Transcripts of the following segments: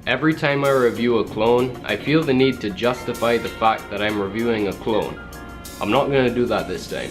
Every time I review a clone, I feel the need to justify the fact that I'm reviewing a clone. I'm not gonna do that this time.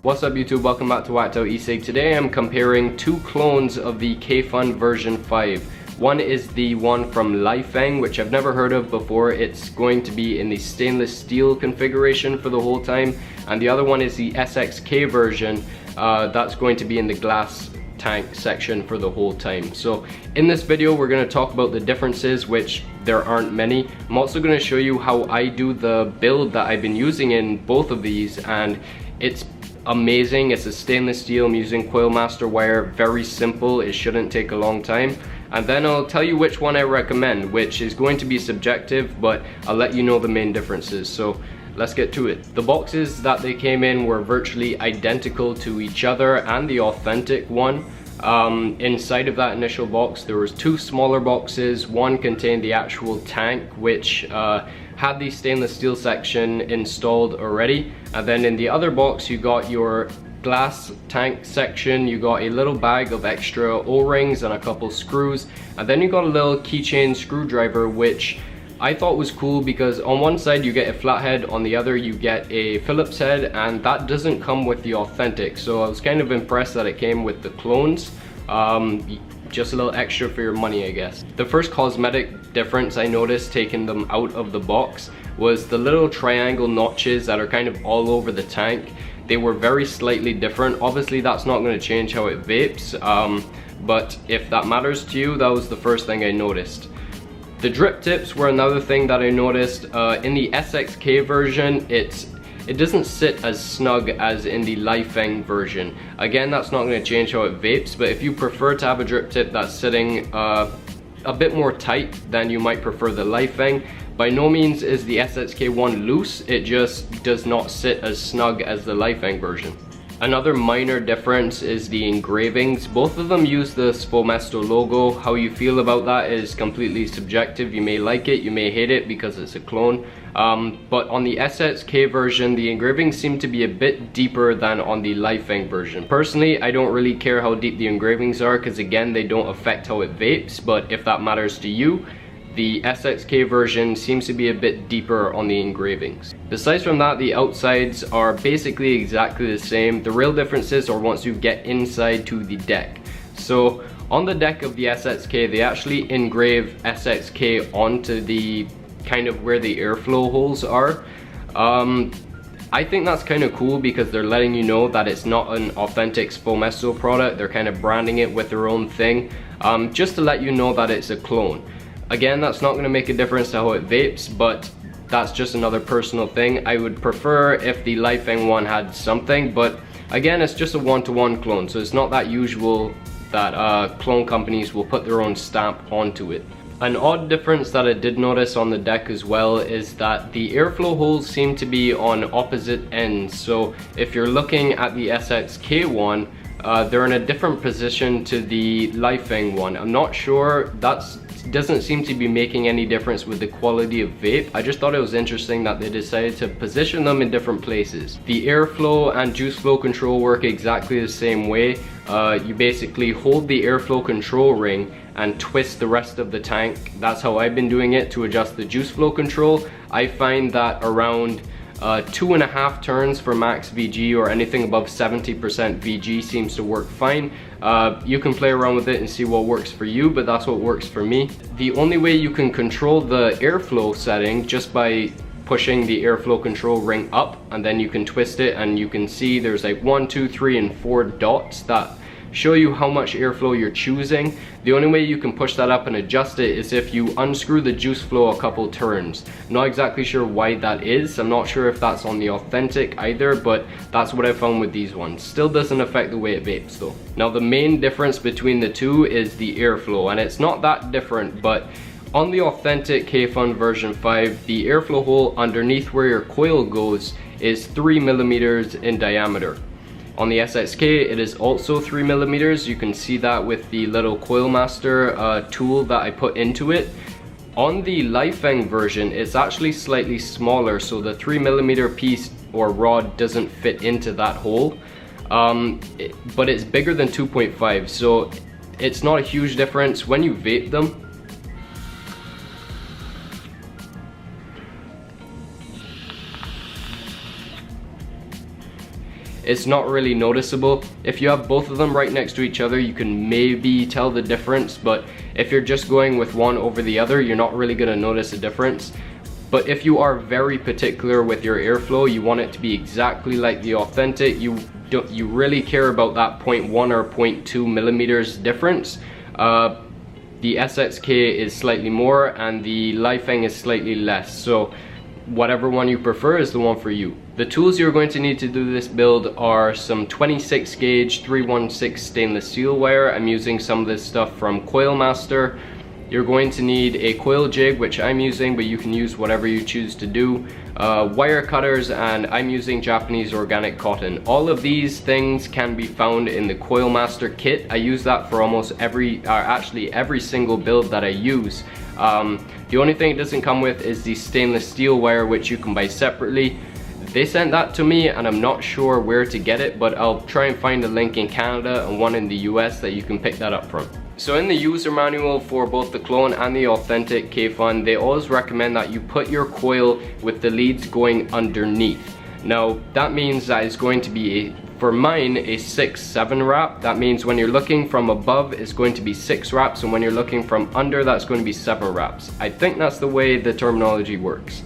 What's up YouTube, welcome back to Whacked Out eSig. Today I'm comparing two clones of the Kayfun version 5. One is the one from Liefeng, which I've never heard of before. It's going to be in the stainless steel configuration for the whole time. And the other one is the SXK version. That's going to be in the glass tank section for the whole time. So in this video we're going to talk about the differences, which there aren't many. I'm also going to show you how I do the build that I've been using in both of these, and it's amazing. It's a stainless steel. I'm using coil master wire, very simple. It shouldn't take a long time. And then I'll tell you which one I recommend, which is going to be subjective, but I'll let you know the main differences. So let's get to it. The boxes that they came in were virtually identical to each other and the authentic one. Inside of that initial box there was two smaller boxes. One contained the actual tank, which had the stainless steel section installed already, and then in the other box you got your glass tank section. You got a little bag of extra O-rings and a couple screws, and then you got a little keychain screwdriver, which I thought was cool because on one side you get a flathead, on the other you get a Phillips head, and that doesn't come with the authentic. So I was kind of impressed that it came with the clones. Just a little extra for your money, I guess. The first cosmetic difference I noticed taking them out of the box was the little triangle notches that are kind of all over the tank. They were very slightly different. Obviously that's not going to change how it vapes, but if that matters to you, that was the first thing I noticed. The drip tips were another thing that I noticed. In the SXK version, it doesn't sit as snug as in the Liefeng version. Again, that's not going to change how it vapes, but if you prefer to have a drip tip that's sitting a bit more tight, then you might prefer the Liefeng. By no means is the SXK one loose, it just does not sit as snug as the Liefeng version. Another minor difference is the engravings. Both of them use the Cosmetic logo. How you feel about that is completely subjective. You may like it, you may hate it because it's a clone. But on the SXK version, the engravings seem to be a bit deeper than on the Liefeng version. Personally, I don't really care how deep the engravings are because again, they don't affect how it vapes, but if that matters to you, the SXK version seems to be a bit deeper on the engravings. Besides from that, the outsides are basically exactly the same. The real differences are once you get inside to the deck. So on the deck of the SXK, they actually engrave SXK onto the kind of where the airflow holes are. I think that's kind of cool because they're letting you know that it's not an authentic Cosmetic product. They're kind of branding it with their own thing, just to let you know that it's a clone. Again, that's not going to make a difference to how it vapes, but that's just another personal thing. I would prefer if the Liefeng one had something, but again, it's just a one-to-one clone, so it's not that usual that clone companies will put their own stamp onto it. An odd difference that I did notice on the deck as well is that the airflow holes seem to be on opposite ends. So if you're looking at the SXK one, they're in a different position to the Liefeng one. I'm not sure, doesn't seem to be making any difference with the quality of vape. I just thought it was interesting that they decided to position them in different places. The airflow and juice flow control work exactly the same way. You basically hold the airflow control ring and twist the rest of the tank. That's how I've been doing it to adjust the juice flow control. I find that around 2.5 turns for max VG or anything above 70% VG seems to work fine. You can play around with it and see what works for you, but that's what works for me. The only way you can control the airflow setting just by pushing the airflow control ring up, and then you can twist it and you can see there's like 1, 2, 3, and 4 dots that show you how much airflow you're choosing. The only way you can push that up and adjust it is if you unscrew the juice flow a couple turns. Not exactly sure why that is. I'm not sure if that's on the authentic either, but that's what I found with these ones. Still doesn't affect the way it vapes though. Now the main difference between the two is the airflow, and it's not that different, but on the authentic Kayfun version 5, the airflow hole underneath where your coil goes is 3 millimeters in diameter. On the SXK, it is also 3 millimeters. You can see that with the little coil master tool that I put into it. On the Liefeng version, it's actually slightly smaller, so the 3mm piece or rod doesn't fit into that hole. But it's bigger than 2.5, so it's not a huge difference. When you vape them, it's not really noticeable. If you have both of them right next to each other, you can maybe tell the difference, but if you're just going with one over the other, you're not really gonna notice a difference. But if you are very particular with your airflow, you want it to be exactly like the Authentic, you really care about that 0.1 or 0.2 millimeters difference. The SXK is slightly more and the Liefeng is slightly less, so whatever one you prefer is the one for you. The tools you're going to need to do this build are some 26 gauge 316 stainless steel wire. I'm using some of this stuff from Coil Master. You're going to need a coil jig, which I'm using, but you can use whatever you choose to do. Wire cutters, and I'm using Japanese organic cotton. All of these things can be found in the Coil Master kit. I use that for almost actually every single build that I use. The only thing it doesn't come with is the stainless steel wire, which you can buy separately. They sent that to me and I'm not sure where to get it, but I'll try and find a link in Canada and one in the US that you can pick that up from. So in the user manual for both the clone and the Authentic Kayfun, they always recommend that you put your coil with the leads going underneath. Now that means that it's going to be for mine a 6-7 wrap. That means when you're looking from above it's going to be 6 wraps, and when you're looking from under that's going to be 7 wraps. I think that's the way the terminology works.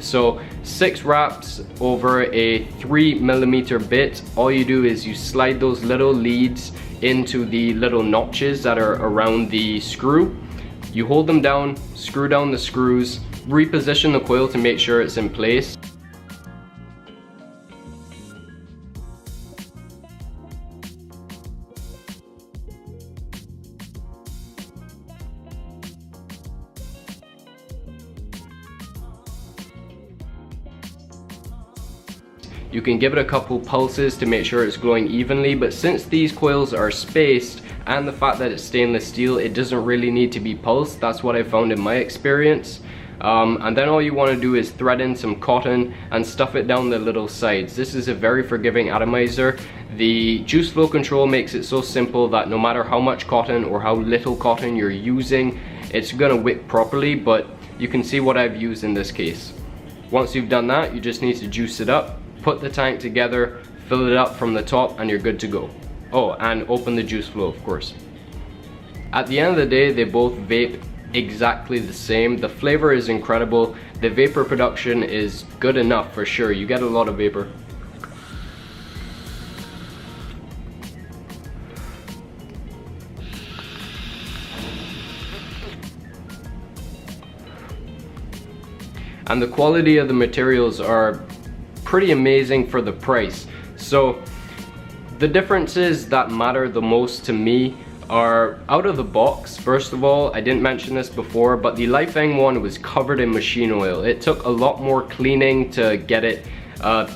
So 6 wraps over a 3mm bit. All you do is you slide those little leads into the little notches that are around the screw. You hold them down, screw down the screws, reposition the coil to make sure it's in place. You can give it a couple pulses to make sure it's glowing evenly, but since these coils are spaced and the fact that it's stainless steel, it doesn't really need to be pulsed. That's what I found in my experience. And then all you want to do is thread in some cotton and stuff it down the little sides. This is a very forgiving atomizer. The juice flow control makes it so simple that no matter how much cotton or how little cotton you're using, it's gonna wick properly, but you can see what I've used in this case. Once you've done that, you just need to juice it up, put the tank together, fill it up from the top, and you're good to go. Oh, and open the juice flow, of course. At the end of the day, they both vape exactly the same. The flavor is incredible. The vapor production is good enough for sure. You get a lot of vapor. And the quality of the materials are pretty amazing for the price. So the differences that matter the most to me are out of the box. First of all, I didn't mention this before, but the Liefeng one was covered in machine oil. It took a lot more cleaning to get it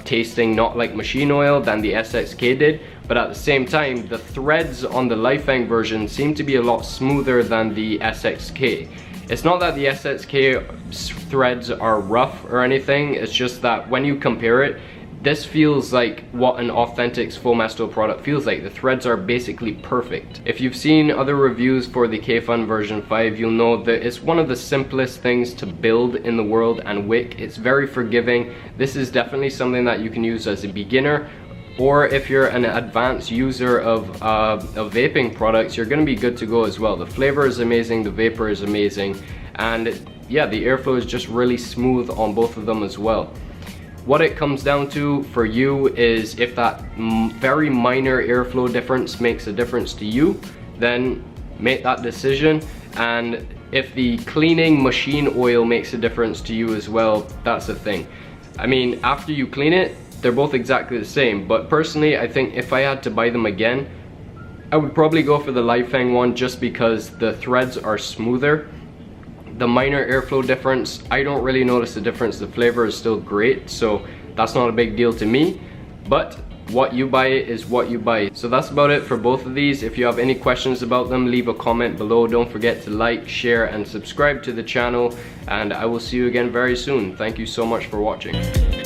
tasting not like machine oil than the SXK did, but at the same time the threads on the Liefeng version seem to be a lot smoother than the SXK. It's not that the SXK threads are rough or anything, it's just that when you compare it, this feels like what an Authentic's full metal product feels like. The threads are basically perfect. If you've seen other reviews for the Kayfun version 5, you'll know that it's one of the simplest things to build in the world and wick. It's very forgiving. This is definitely something that you can use as a beginner, or if you're an advanced user of vaping products, you're gonna be good to go as well. The flavor is amazing, the vapor is amazing, and yeah, the airflow is just really smooth on both of them as well. What it comes down to for you is if that very minor airflow difference makes a difference to you, then make that decision. And if the cleaning machine oil makes a difference to you as well, that's the thing. I mean, after you clean it, they're both exactly the same, but personally I think if I had to buy them again, I would probably go for the Liefeng one just because the threads are smoother. The minor airflow difference, I don't really notice the difference. The flavor is still great, so that's not a big deal to me. But what you buy is what you buy. So that's about it for both of these. If you have any questions about them, leave a comment below. Don't forget to like, share, and subscribe to the channel, and I will see you again very soon. Thank you so much for watching.